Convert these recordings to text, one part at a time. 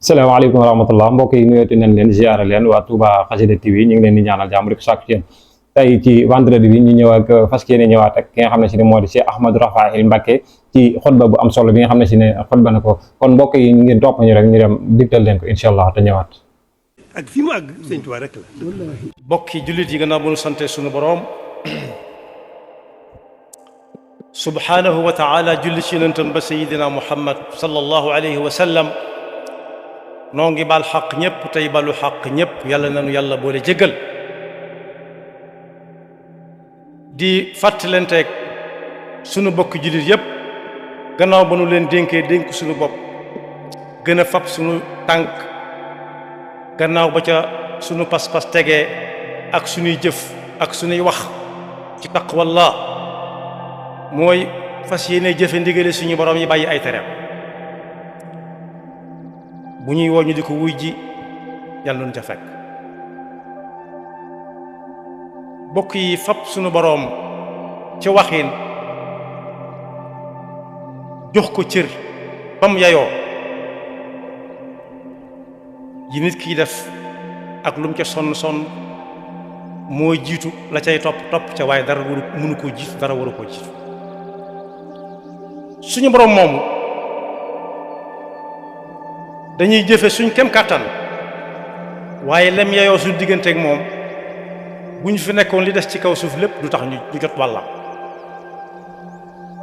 salaamaaleykum wa rahmatullah mbokk yi nuyooti nañ leen ziyaara leen waa Touba Xasida TV ñu ngi leen di ñaanal jàmm rek sàkku ci yéen tey ci vendredi bi ñu ñëw ak fas yéene ñëwaat ak ki nga xam ne si ne moo di Cheikh Ahmadou Rafahi Mbacké ci xutba bu am solo bi nga xam ne si ne xutba na ko kon mbokk yi ngeen topp ñu rek ñu dem digtal leen ko incha allah te ñëwaat. ak fi mu àgg Sëñ Tuubaa rek la. bokki jullit yi gannaaw bu ñu sante suñu boroom subhaanahu wa taala julli ci yonentam ba sayidina muhammad sallallahu alayhi wa sallam noo ngi baal xaq ñëpp tey balu xaq ñëpp yàlla nanu yàlla boole jéggal di fàttalanteeg sunu bokki jullit yëpp gannaaw ba nu leen dénkee dénk sunu bopp gën a fab sunu tànk gannaaw ba ca sunu pas-pas tegee ak sunuy jëf ak sunuy wax ci taqwallah mooy fas yéene jëfe ndigale suñu borom yi bàyyi ay tereem bu ñuy woo ñu di ko wuy ji yàlla noonu ca fekk bokk yi fab sunu boroom ci waxin jox ko cër bam yayoo yi nit kiy def ak lu mu ca sonn sonn moo jiitu la cay topp ca waaye dara waru mënu koo jiitu dara waru koo jiitu suñu boroom moomu dañuy jëfe suñ kem kàttan waaye lem yeyoo suñ digganteeg moom bu ñu fi nekkoon li des ci kaw suuf lépp du tax ñu jot wàllam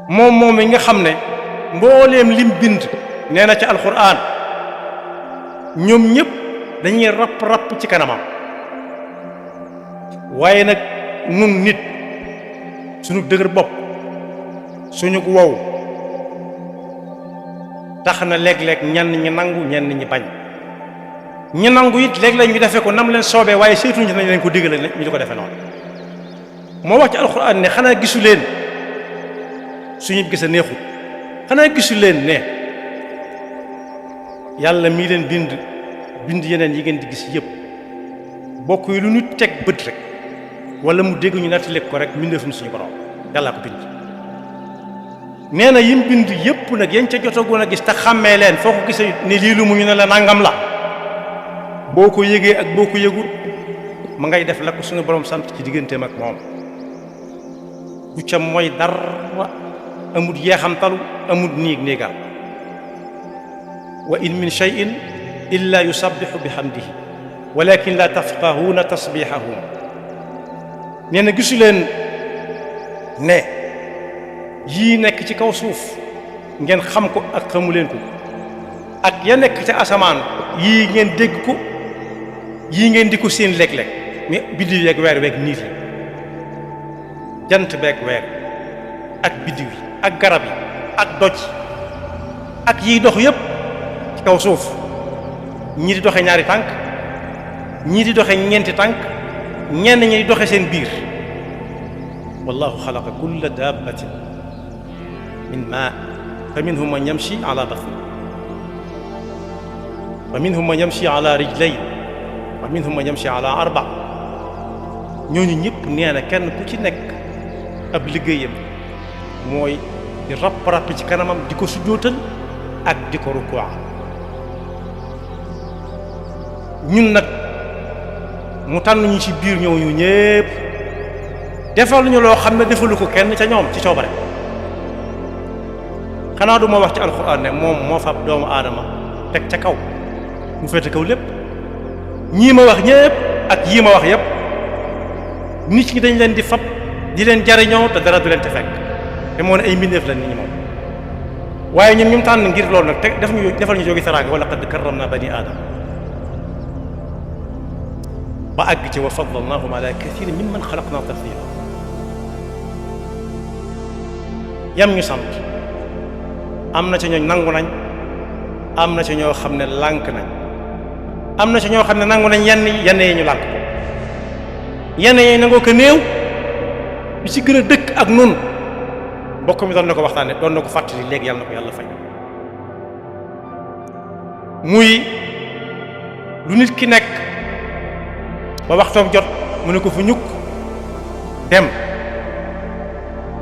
moom mi nga xam ne mbooleem lim bind nee na ca alxuraan ñoom ñëpp dañuy rapp ci kanamam waaye nag nun nit suñu dëgër bopp suñu wow tax na léeg-léeg ñenn ñi nangu ñenn ñi bañ ñi nangu it léeg-léeg ñu defee ko nam leen soobee waaye seetuñu nañ leen ko digale ñu di ko defee noonu moo wax ci alxuraan ne xanaa gisu leen suñu gis a neexut xanaa gisu leen ne yàlla mii leen bind yeneen yi ngeen di gis yëpp bokk yi lu nit teg bët rek wala mu dégg ñu nattaleeg ko rek mbindeefum suñu borom yàllaa ko bind nee na yim bind yëpp nag yéen ca jotagoon a gis te xàmmee leen foo ko gisee ne lii lu mu ñu ne la nangam la boo ko yëgee ak boo ko yëgul ma ngay def la ko suñu borom sant ci digganteem ak moom bu ca mooy dara amut yeexamtalu amut néegal wa in min shay'in illa yusabbihu bihamdihi walakin la tafqahuuna tasbihahum nee na gisu leen ne yii nekk ci kaw suuf ngeen xam ko ak xamu leen ko ak ya nekk ca asamaan yii ngeen dégg ko yii ngeen di ko seen léeg-léeg mais biddiw yeeg weer weeg niit yi jant beeg weer ak biddiw yi ak garab yi ak doj ak yiy dox yépp ci kaw suuf ñii di doxe ñaari tànk ñii di doxe ñeenti tànk ñenn ñi di doxe seen biir wallahu xalaqa kulla dabbatin min maa fa minhum man yamshi ala batni wa minhum man yamshi ala rijlayn wa minhum man yamshi ala arba ñooñu ñëpp nee na kenn ku ci nekk ab liggéeyam mooy di rapp ci kanamam di ko sujjóotal ak di ko rukkoo ñun nag mu tànn ñu ci biir ñooñu ñëpp defal ñu loo xam ne defalu ko kenn ca ñoom ci coobare xanaa du ma wax ci alxuraan ne moom moo fab doomu aadama teg ca kaw mu féete kaw lépp ñii ma wax ñëpp ak yii ma wax yëpp nit ñi dañ leen di fab di leen jariñoo te dara du leen te fekk te moo ne ay mbindeef la nit ñi moom waaye ñun ñu tànn ngir loolu nag te defal ñu jógi teraanga wala qad karramna bani aadama ba àgg ci wa faddalnaahum ala kathirin mimman xalaqna tafdila yam ñu sant am na ci ñooñ nangu nañ am na ci ñoo xam ne lànk nañ am na ci ñoo xam ne nangu nañ yenn yi ñu lànk yenn yi nangoo ko néew bi ci gën a dëkk ak nun mbokk mi doon na ko waxtaane doon na ko fàttali léegi yàlla na ko yàlla fay muy lu nit ki nekk ba waxtoom jot mu ne ko fu ñukk dem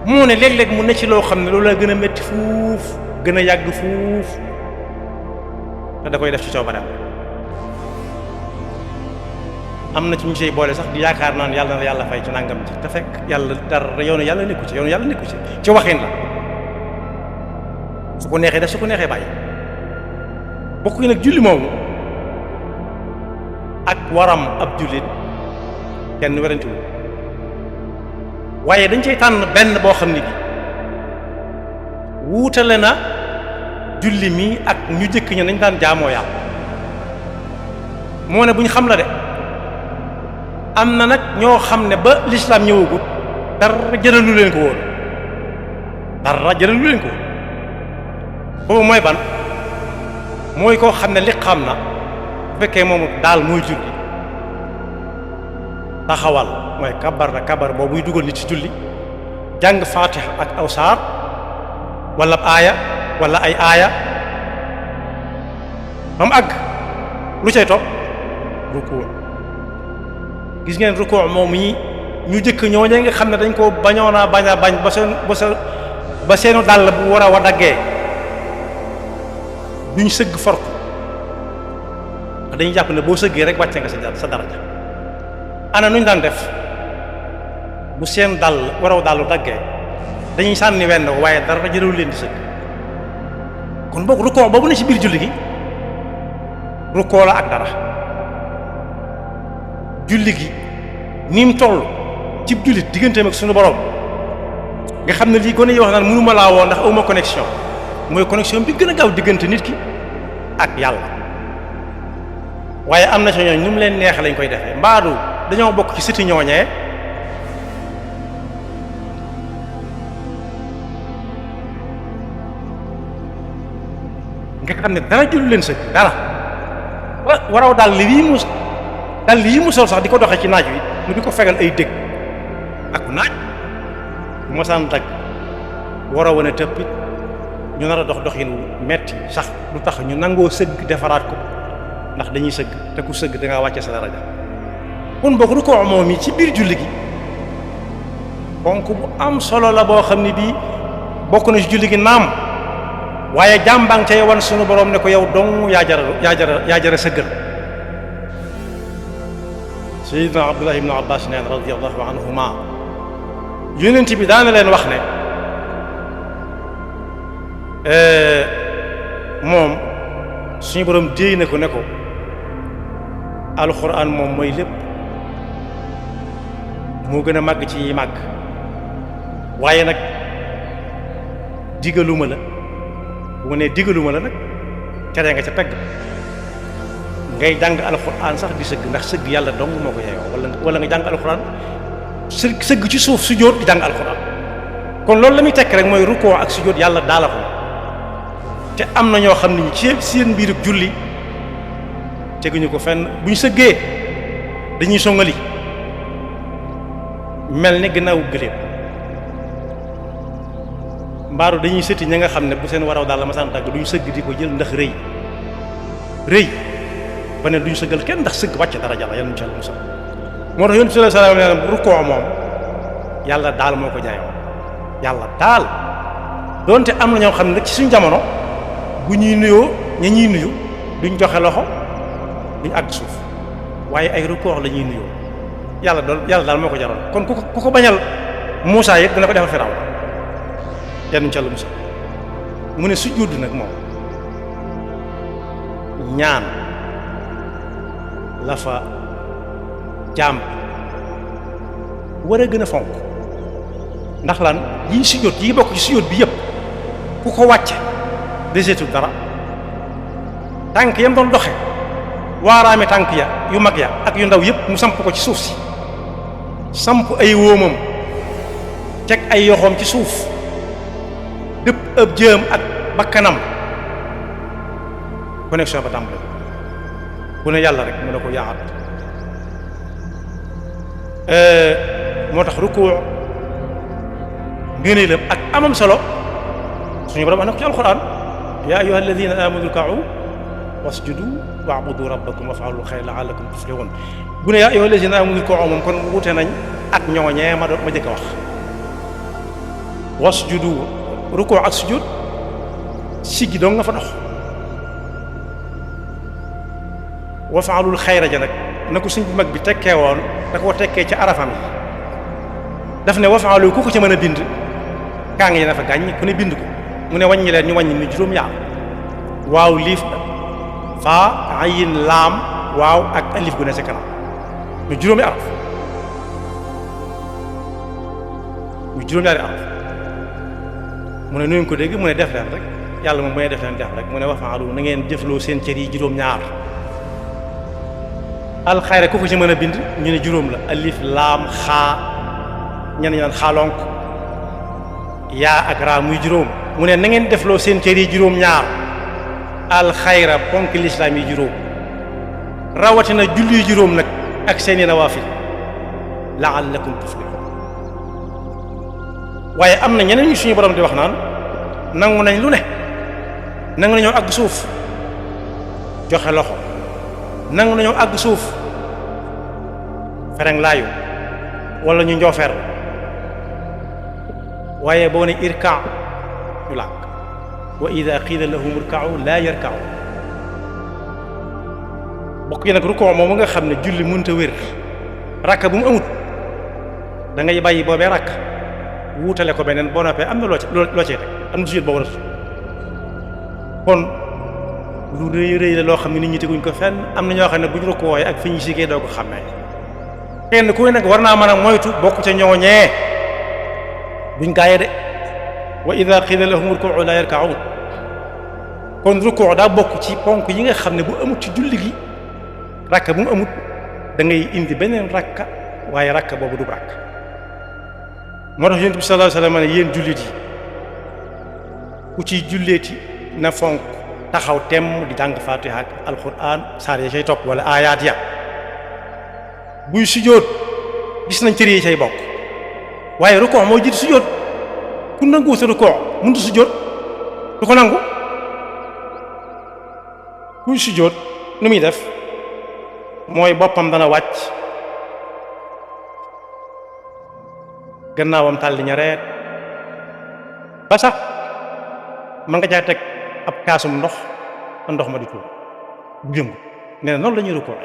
moo ne léeg-léeg mu ne ci loo xam ne loolu la gën a métti fuuf gën a yàgg fuuf te da koy def ci coobareem. am na ci ñu sey boole sax di yaakaar naan yàlla na yàlla fay ci nangam ci te fekk yàlla dara yoonu yàlla nekku ci waxin la. su ko neexee def su ko neexee bàyyi. bokk yi nag julli moomu ak waram ab jullit kenn werantewul waaye dañ cay tànn benn boo xam ne bi wuutale na julli mi ak ñu jëkk ña nañ daan jaamoo yàlla. moo ne bu ñu xam la de am na nag ñoo xam ne ba lislaam ñëwagut dara jëralu leen ko woon boobu mooy ban mooy koo xam ne li xam na bu fekkee moom daal mooy julli taxawal mooy kabar boobu buy dugal nit ci julli jàng faatiha ak aw saar wala aaya wala ay aaya ba mu àgg lu cay topp ruku gis ngeen ruku moom yi ñu jëkk ñooñee nga xam ne dañ ko bañoonaa bañ ba seenu dàll bu war a wa daggee duñ sëgg for ko dañuy jàpp ne boo sëggee rek wàcce nga sa daraja. ana nuñ daan def bu seen dàll waraw dàllu daggee dañuy sànni wenn waaye dara jëlul leen di sëgg. kon boog rukkoo boobu ne ci biir julli gi rukkoo la ak dara. julli gi ni mu toll cib jullit digganteem ak suñu borom nga xam ne lii gone yi wax naan mënuma laa woo ndax awma connexion mooy connexion bi gën a gaaw diggante nit ki ak yàlla. waaye am na ci ñooñ nu mu leen neexe lañ koy defee mbaadu dañoo bokk ci sëti ñooñee nga xam ne dara julli leen sëkk dara waraw daal lii mu sol sax di ko doxee ci naaj wi mu di ko fegal ay dëkk ak naaj mosaan dagg war a wane tëppit ñu nar a dox doxin metti sax lu tax ñu nangoo sëgg defaraat ko ndax dañuy sëgg te ku sëgg da ngaa wàcce sa daraja. kon bokk rukkoo moom yi ci biir julli gi ponk bu am solo la boo xam ne bii bokk na ci julli gi naam waaye jàmbang cay wan sunu borom ne ko yow dong yaa jara sëggal. Sayyidina Abdullah ibn Abbas neen radiyallahu anhuma yonent bi daana leen wax ne moom suñu borom déey na ko ne ko alxuraan moom mooy lépp moo gën a màgg ci yi màgg waaye nag digaluma la bu ma nee digaluma la nag tere nga ca pegg ngay jàng alxuraan sax di sëgg ndax sëgg yàlla dong moo ko yeeyoo wala nga jàng alxuraan sëgg ci suuf sujjóot di jàng alxuraan kon loolu la muy tekk rek mooy rukkoo ak sujjóot yàlla daala ko te am na ñoo xam ne ci seen mbirub julli teguñu ko fenn bu ñu sëggee dañuy songali mel ni gannaawu gëléem mbaaru dañuy sëti ñi nga xam ne bu seen waraw daal la ma saan tàgg duñ sëgg di ko jël ndax rëy ba ne duñ sëggal kenn ndax sëgg wàcce dara jàlla yàlla insha Allah musa moo tax yonent bi sallallahu alayhi wasallam nee na bu rukkoo moom yàlla daal moo ko jaayoo yàlla daal doonte am na ñoo xam ne nag ci suñ jamono bu ñuy nuyoo ña ñuy nuyu duñ joxe loxo duñ àgg suuf waaye ay rukkoo la ñuy nuyoo yàlla daal moo ko jaroon kon ku ko bañal Muusaa it dana ko defal Firawna yàlla insha Allah musa mu ne sujjóot nag moom ñaan la fa jaam war a gën a fonk ndax lan yi sujjóot yi bokk ci sujjóot bi yëpp ku ko wàcce deseetul dara tànk yam doon doxe waaraame tànk ya yu mag ya ak yu ndaw yëpp mu samp ko ci suuf si samp ay wóomam teg ay yoxoom ci suuf dëpp ëb jëm ak bakkanam connexion ba tàmbali bu ne yàlla rek mu ne ko yaat moo tax rukkoo ngëneelam ak amam solo suñu borom wax na ko ci alxuraan yaa ayyuha alladina amanu rka'u wasjudu wa'budu rabbakum waf'alu xayra la'allakum tuflihun bu ne yaa ayyuha alladina amanu rka'u moom kon wute nañ ak ñooñee ma jëkk a wax wasjudu rukkoo ak sujud siggi doo nga fa dox wafaalul xayra ja nag na ko suñ bu mag bi tekkee woon da koo tekkee ci arafam yi daf ne wafaalu ku ko ci mën a bind kaa ngi na fa gàññ ku ne bind ko mu ne wàññi leen ñu wàññi ni juróom yaar waaw liif faa ayin laam waaw ak alif gu ne ci kanam mu juróomi araf mu juróom-ñaari araf mu ne nu ngeen ko dégg mu ne def leen rek yàlla moom bu ne def leen def rek mu ne wafaalu na ngeen jëfloo seen cër yi juróom-ñaar alxayra ku ko ci mën a bind ñu ne juróom la alif laam xaa ñenn ñi naan xaalonk yaa ak raa muy juróom mu ne na ngeen defloo seen cër yi juróom-ñaar alxayra ponk lislaam yi juróom rawatina julli juróom nag ak seeni nawaafil la'allakum tuflihun waaye am na ñeneen ñu suñu borom di wax naan nangu nañ lu ne nangu nañoo àgg suuf joxe loxo nangu nañoo àgg suuf fereng laayu wala ñu njoofeer waaye boo ne irka ñu lànk wa ida qiila lahum irka'u laa yarka'u bokk yi nag rukoo moom nga xam ne julli mënta wér rakka bu mu amut da ngay bàyyi boobee rakk wuutale ko beneen boo noppee am na loo cee teg am na sujjóot boo war a kon lu rëy rëy la loo xam ne nit ñi teguñ ko fenn am na ñoo xam ne bu ñu rukkooyee ak fi ñu sigee doo ko xàmmee kenn ku nag war naa mën a moytu bokk ca ñooñee buñ gaayee de wa ida qila lahum urku'u la yarka'un kon rukkoo daa bokk ci ponk yi nga xam ne bu amut ci julli gi rakka bu mu amut da ngay indi beneen rakka waaye rakka boobu du rakk moo tax yonent bi sallallahu alayhi wa sallam ne yéen jullit yi ku ciy julleeti na fonk taxaw temm di jàng fatiha ak alquran saar ya cay topp wala ayaat ya buy sujjóot gis nañ cër yi cay bokk waaye rukkoo moo jiitu sujjóot ku nangu sa rukkoo mënut sujjóot du ko nangu kuy sujjóot nu muy def mooy boppam dana wàcc gannaawam tàlli ñareet ba sax man nga caa teg ab kaasum ndox ndox ma di tuur bu jëngu nee na noonu la ñuy rukkoo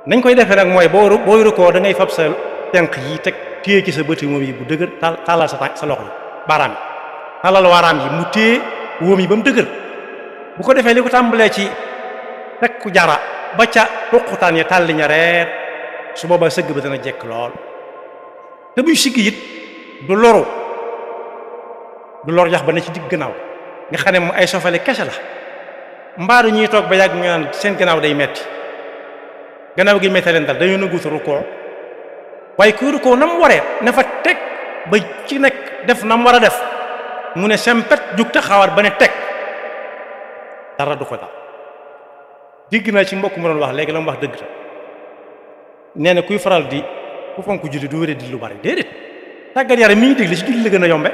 nañ koy defee nag mooy booy rukkoo da ngay fab sa tenq yi teg téye ci sa bëti moom yi bu dëgër tàllal sa loxo yi baaraam yi tàllal waaraam yi mu téye wóom yi ba mu dëgër bu ko defee li ko tàmbalee ci teg ku jara ba ca tuqutaan ya tàlli ñareet su boobaa sëgg ba dana jekk lool te buy siggi it du lor yax ba ne ci digg gannaaw nga xam ne moom ay sofale kese la mbaaru ñuy toog ba yàgg ñu naan seen gannaaw day metti gannaaw gi metti leen dal dañoo nanguutu rukkoo waaye kuy rukkoo na mu waree na fa teg ba ci nekk def na mu war a def mu ne sempet jug taxawaat ba ne teg dara du ko dal dégg naa ci mbokk mu doon wax léegi la mu wax dëgg ta nee na kuy faral di ku fonk julli du wéré di lu bari déedéet tàggat yaram mi ngi dégg li ci julli la gën a yombe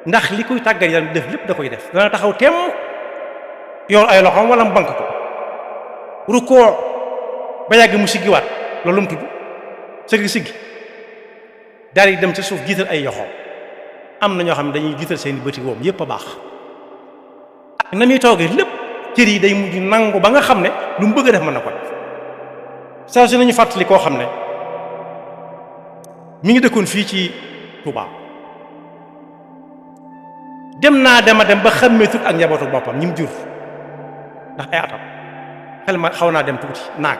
ndax li koy tàggat yaram def lépp da koy def dana taxaw temm yor ay loxoom wala mu bank ko rukkoo ba yàgg mu siggiwaat loolu mu tudd siggi daal di dem ca suuf jiital ay yoxoom am na ñoo xam ne dañuy jiital seen bëti woom yépp a baax ak na muy toogee lépp cër yi day mujj nangu ba nga xam ne lu mu bëgg a def mën na ko def saa su nañu fàttali koo xam ne mi ngi dëkkoon fii ci Touba dem naa dem ba xàmmeetut ak njabootu boppam ñi mu jur ndax ay atam xel ma xaw naa dem tuuti naag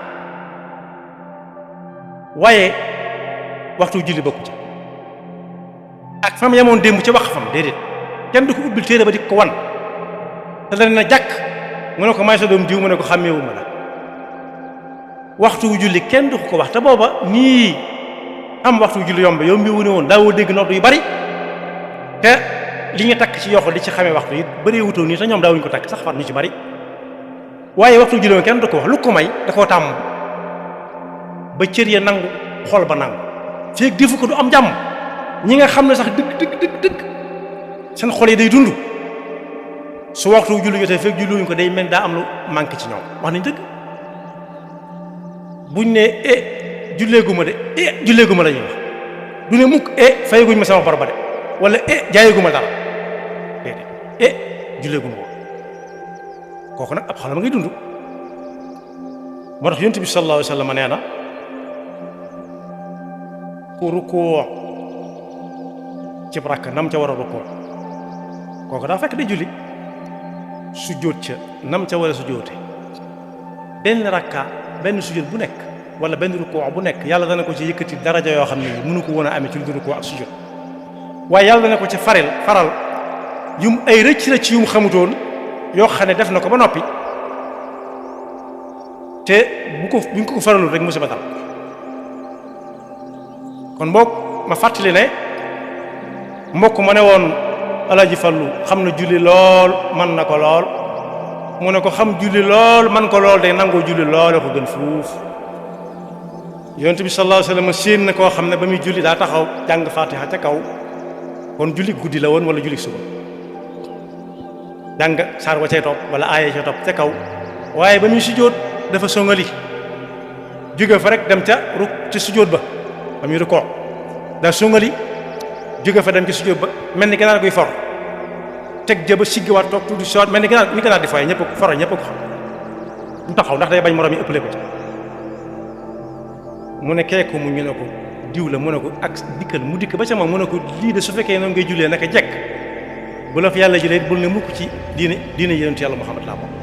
waaye waxtu julli bokku ci ak fam yemoon démb ci wax fam déedéet kenn du ko ubbil téere ba di ko wan te dana na jàkk mu ne ko may sa doom diw mu ne ko xàmmeewu ma la waxtu julli kenn du ko wax te booba nii am waxtu julli yombi wu ne woon daawoo dégg nodd yu bari te li nga takk ci yoxo di ci xamee waxtu yi bëree wutoo nii te ñoom daawuñu ko takk sax far ñu ci bari waaye waxtu julli woon kenn du ko wax lu ko may da koo tàmm ba cër ya nangu xol ba nangu feeg defu ko du am jàmm ñi nga xam ne sax dëgg seen xol yi day dund su waxtu julli jotee feeg julli wuñ ko day mel daa am lu manqué ci ñoom wax nañ dëgg buñ ne julleeguma de julleeguma la ñuy wax du ne mukk fayeguñ ma sama bor ba de wala jaayeguma dara déedéet julleeguma ko kooku nag ab xolam ngay dund moo tax yonent bi sallallahu alayhi wa sallam nee na ku rukkoo ci rakk nam ca war a rukkoo kooku daa fekk day julli sujjóot ca nam ca war a sujjóote benn rakka benn sujjóot bu nekk wala benn rukkoo bu nekk yàlla dana ko ci yëkkati daraja yoo xam ne mënu ko woon a amee ci lu dul rukkoo ak sujjóot waaye yàlla dana ko ci faral yum ay rëcc yum xamutoon yoo xam ne def na ko ba noppi te buñ ko faralul rek musiba dal kon boog ma fàttali ne mbokk ma ne woon Alaaji Fallu xam na julli lool man na ko lool mu ne ko xam julli lool man ko lool day nangoo julli lool ko gën fuuf yonent bi sallallahu alayhi wasallam séen na koo xam ne ba muy julli daa taxaw jàng Fatiha ca kaw kon julli guddi la woon wala julli suba jàng saar wa cay topp wala aaya ca topp ca kaw waaye ba muy sujjóot dafa songali jóge fa rek dem ca ci sujjóot ba ba muy rukkoo daa songali jóge fa dem ci sujjóot ba mel ni ganaar guy for teg jëba siggiwaat toog tuuti soot mel ni ganaar di fay ñëpp foro ñëpp ko xam du taxaw ndax day bañ moroom yi ëppale ko ci mu ne keeku mu ñu ne ko diw la mu ne ko ak dikkal mu dikk ba ca moom mu ne ko lii de su fekkee noonu ngay jullee naka jekk bu la fa yàlla jëlee bul ne mukk ci diine yonentu yàlla Muhammad laa bokk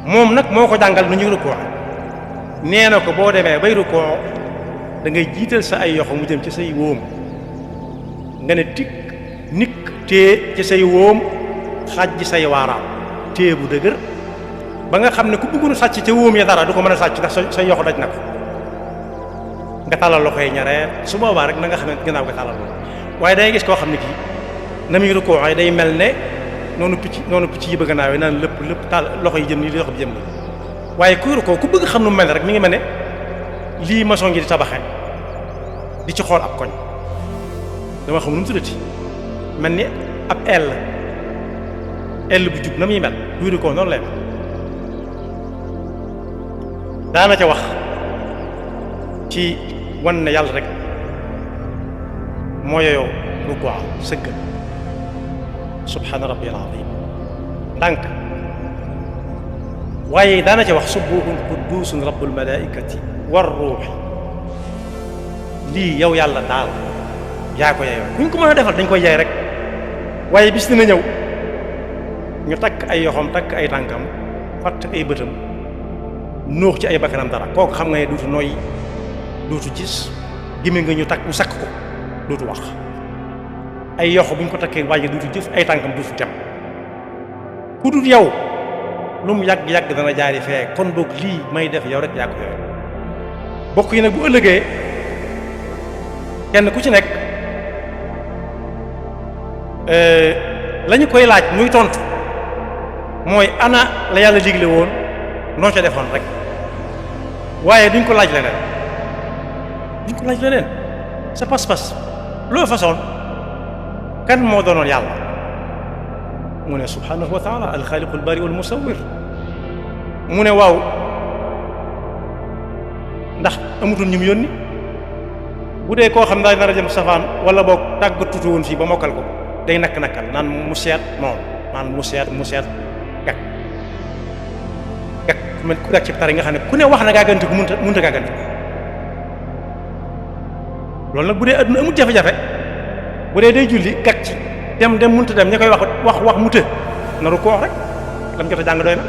moom nag moo ko jàngal nu ñuy rukkoo nee na ko boo demee bay rukkoo da ngay jiital sa ay yoxo mu jëm ci say wóom nga ne tikk nikk téye ci say wóom xaaj ji say waaraam téye bu dëgër ba nga xam ne ku bëggoon sàcc ca wóom ya dara du ko mën a sàcc ndax say yoxo daj na ko nga tàllal loxo yi ñareet su boobaa rek na nga xam ne gannaaw nga tàllal loxo waaye day gis koo xam ne kii na muy rukkoo ay day mel ne noonu picc yi bëgg a naawee naan lépp taal loxo yi jëm nii loxo bi jëm nii waaye kuy rukkoo ku bëgg xam nu mel rek mi ngi mel ne lii maçon ngi di tabaxe di ci xool ab koñ dama xam nu mu tuddati mel ni ab ell bu jub na muy mel kuy rukkoo noonu lay mel daana ca wax ci wan ne yàlla rek moo yooyoo rukkoo sëgg subhaana rabbiyal azim ndànk waaye daana ca wax subbuhun quddusun rabbul malaikati war ruuxi lii yow yàlla daal yaa ko yeyoo kuñ ko mën a defal dañ koy yaay rek waaye bis dina ñëw ñu takk ay yoxoom takk ay tànkam fatt ay bëtam nóox ci ay bakkanam dara kooku xam nga ne duutu noyyi duutu gis gémmiñ nga ñu takk ñu sakk ko duutu wax ay yoxo bu ñu ko takkee waaye duutu jëf ay tànkam duutu dem ku dul yow lu mu yàgg-yàgg dana jaari fee kon boog lii may def yow rek yaa ko yooyu bokk yi nag bu ëllëgee kenn ku ci nekk la ñu koy laaj muy tontu mooy ana la yàlla digle woon noo ca defoon rek waaye duñ ko laaj leneen sa pas-pas loo façon kan moo doonoon yàlla mu ne subhanahu wa taala alxaaliqul bari wal musawwir mu ne waaw ndax amutul ñu mu yónni bu dee koo xam daal nar a jëm safaan wala boog tàggatutu woon fii ba mokkal ko day nakk-nakkal naan mu seet moom naan mu seet gag man ku gàg ci tar yi nga xam ne ku ne wax na gàgganti ko mënta gàgganti loolu nag bu dee adduna amul jafe-jafe bu dee day julli gàg ci dem mënta dem ña koy wax mu të naru ko wax rek lam jot a jàng doy na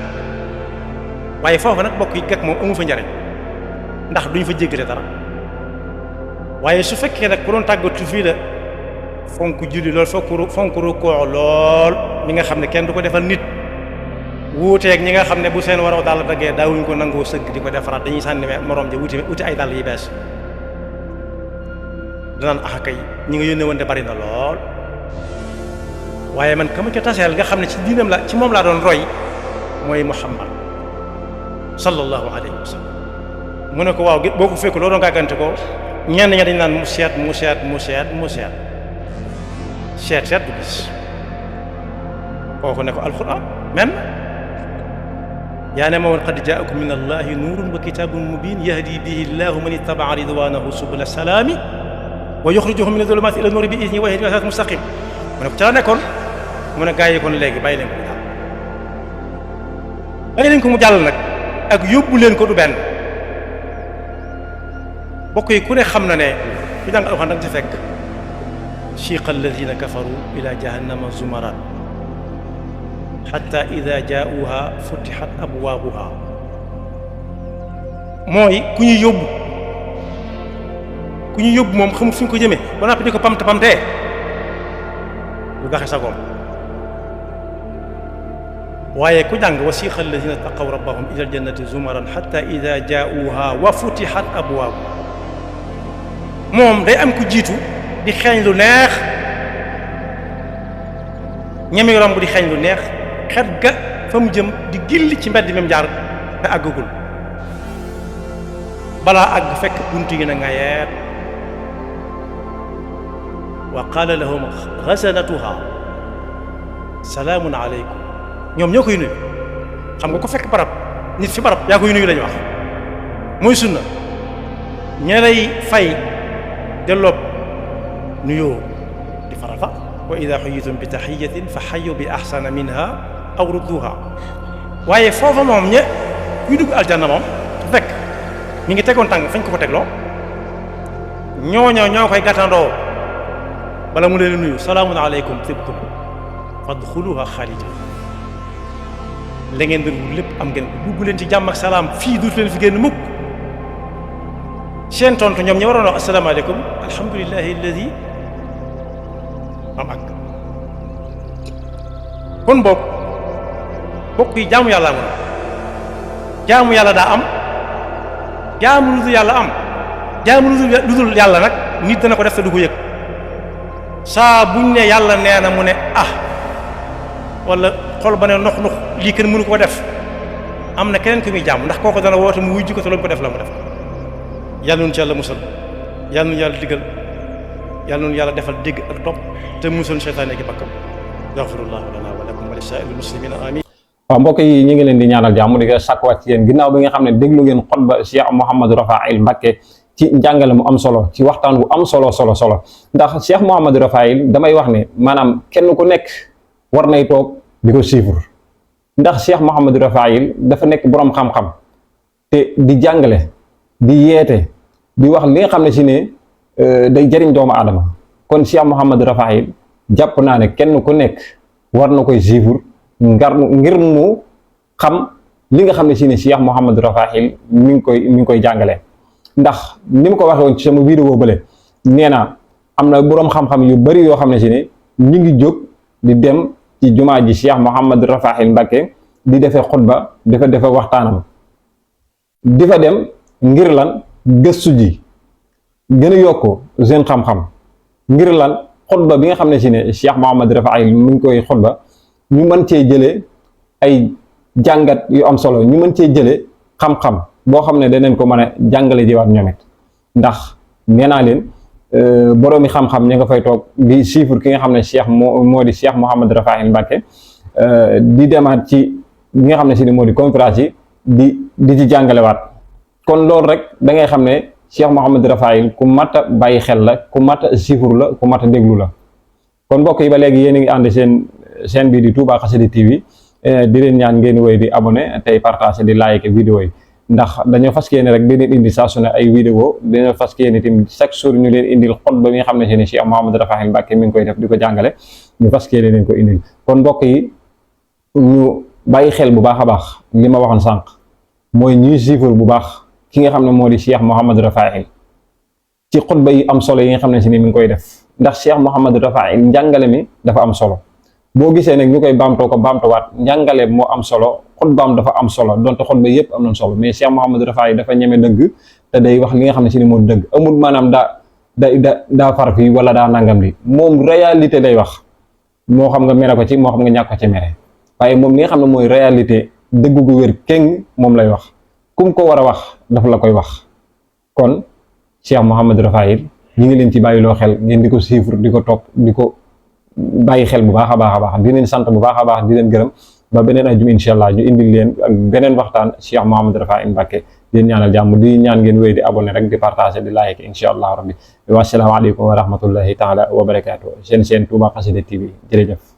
waaye foofu nag bokk yi gàg moom amu fa njariñ ndax duñ fa jéggale dara waaye su fekkee nag ku doon tàggatu fii la fonk julli lool fonk rukkoo lool ñi nga xam ne kenn du ko defal nit wuuteeg ñi nga xam ne bu seen waraw dàll daggee daawuñ ko nangoo sëgg di ko defaraat dañuy sànni morom ja wuti ay dàll yi bees danaan axaka yi ñi nga yónnee woon de bari na lool waaye man ka ma ca taseel nga xam ne ci diinam la ci moom laa doon roy mooy Muhammad sallallahu alayhi wa sallam mu ne ko waaw boo ko fekk loo doon gàggante ko ñenn ña dañ naan mu seet du gis kooku ne ko alquran men yaa ne ma woon qad jaakum min allahi nuurun wa kitaabun mubin yahdi bihi llahu man ittabaa ridwanahu subula salaami wa yuxrijuhum min adulumaati ila nuuri bi idnihi wa yahdihim ila siraatin mustaqim mu ne ko ca la nekkoon mu ne gaa yi kon léegi bàyyi leen ko mu jàll nag ak yóbbu leen ko du benn. bokk yi ku ne xam na ne ku jàng alxuraan da nga ci fekk siqa alladina kafaru ila jahannama zumaran xatta ida jaauha futixat abwaabuha. mooy ku ñuy yóbbu moom xamul fu ñu ko jëmee ba noppi di ko pamte pamtee lu daxe sagoom. waaye ku jàng wa siqa alladina taqaw rabbahum ila aljannati zumaran xatta ida jaauha wa futixat abwaabuha. moom day am ku jiitu di xeeñ lu neex ñemi romb di xeeñ lu neex xet ga fa mu jëm di gilli ci mbedd même jaar te àggagul balaa àgg fekk buntu yi na nga yeet. wa qaala lahum xasanatuha salaamun aleykum. ñoom ñoo koy nuyu. xam nga ko fekk barab nit fi barab yaa koy nuyu lañu wax mooy sunna. ña lay fay delloo nuyoo di farata. wa ida xuyitum bi taxiyatin fa xayu bi axsana minha aw rudduha. waaye foofa moom kuy dugg aljanna moom fekk mi ngi tegoon tànk fañ ko ko tegloo ñoo koy gàttandoo bala mu leen nuyu salaamun aleykum tibtum fadxuluha xaalidin. la ngeen doon lépp am ngeen ko dugg leen ci jàmm ak salaam fii duutu leen fi génn mukk. seen tontu ñoom ñi waroon wax asalaamaaleykum alhamdulillahi alladi am ak. kon bokk yi jaamu yàlla amul jaamu yàlla daa am jaamu lu dul yàlla am. jaamu lu dul yàlla nag nit dana ko def te du ko yëg saa buñ ne yàlla nee na mu ne wala xol ba ne nox lii kenn mënu ko def am na keneen ku muy jaamu ndax kooku dana woote mu wujj ko te lu mu ko def la mu def. yàlla noonu ci yàlla musal yàlla noonu yàlla diggal yàlla noonu yàlla defal dégg ak topp te musal seytaane gi bakkam. yaxfirullahu lana wa lakum wa li saa'iril muslimina amin. waaw mbokk yi ñu ngi leen di ñaanal jàmm di ko sàkkuwaat ci yéen ginnaaw bi nga xam ne déglu ngeen xutba Cheikh Mouhamadou Rafail Mbacké ci njàngale mu am solo ci waxtaan bu am solo ndax Cheikh Mouhamadou Rafail damay wax ne maanaam kenn ku nekk war nay toog di ko suivre ndax Cheikh Mouhamadou Rafail dafa nekk boroom xam-xam te di jàngale di yeete di wax li nga xam ne si ne day jëriñ doomu aadama kon Cheikh Mouhamadou Rafail jàpp naa ne kenn ku nekk war na koy suivre ngir mu xam li nga xam ne si ne Cheikh Mouhamadou Rafail mi ngi koy jàngale. ndax ni mu ko waxee woon ci sama vidéo bële nee na am na boroom xam-xam yu bari yoo xam ne si ne ñu ngi jóg di dem ci jumaa ji Cheikh Mouhamadou Rafail Mbacké di defee xutba defe waxtaanam di fa dem ngir lan gëstu ji gën a yokk seen xam-xam ngir lan xutba bi nga xam ne si ne Cheikh Mouhamadou Rafail mu ngi koy xutba ñu mën cee jëlee ay jàngat yu am solo ñu mën cee jëlee xam-xam boo xam ne danañ ko mën a jàngale jiwaat ñoom it ndax nee naa leen boroomi xam-xam ña nga fay toog di chiffre ki nga xam ne moo di Cheikh Mouhamadou Rafail Mbacké di demaat ci ñi nga xam ne si ni moo di conférence yi di ci jàngalewaat kon loolu rek da ngay xam ne Cheikh Mouhamadou Rafail ku mat a bàyyi xel la ku mat a chiffre la ku mat a déglu la kon mbokk yi ba léegi yéen a ngi ànd seen chaîne bii di Touba Xassida TV di leen ñaan ngeen wéy di abonné tey partager di like vidéo yi ndax dañoo fas yéene rek di leen indi saa su ne ay vidéo dañoo fas yéene tamit chaque jour ñu leen indil xutba bi nga xam ne si ne Cheikh Mouhamadou Rafail Mbacké mi ngi koy def di ko jàngale ñu fas yéene leen ko indil kon mbokk yi ñu bàyyi xel bu baax a baax li ma waxoon sànq mooy ñuy suivre bu baax ki nga xam ne moo di Cheikh Mouhamadou Rafail ci xutba yi am solo yi nga xam ne si ni mi ngi koy def ndax Cheikh Mouhamadou Rafail njàngale mi dafa am solo boo gisee nag ñu koy baamtoo ko baamtuwaat njàngale moo am solo xutbaam dafa am solo donte xutba yëpp am nañ solo mais Cheikh Mouhamadou Rafail dafa ñeme dëgg te day wax li nga xam ne si ni moo dëgg amul maanaam daa far fii wala daa nangam li moom réalité lay wax moo xam nga mere ko ci moo xam nga ñàkk ko ci mere waaye moom li nga xam ne mooy réalité dëgg gu wér kéng moom lay wax kum ko war a wax dafa la koy wax kon Cheikh Mouhamadou Rafail ñi ngi leen ci bàyyi loo xel ngeen di ko suivre di ko topp di ko bàyyi xel bu baax a baax di leen sant bu baax a baax di leen gërëm ba beneen ajum incha allah ñu indil leen ak beneen waxtaan Cheikh Mouhamadou Rafail Mbacké di leen ñaanal jàmm di ñaan ngeen wéy di abonné rek di partager di like incha allah rabbi wa salaamu aleykum wa rahmatullahi taala wa barakaatu seen Touba Xassida TV jërëjëf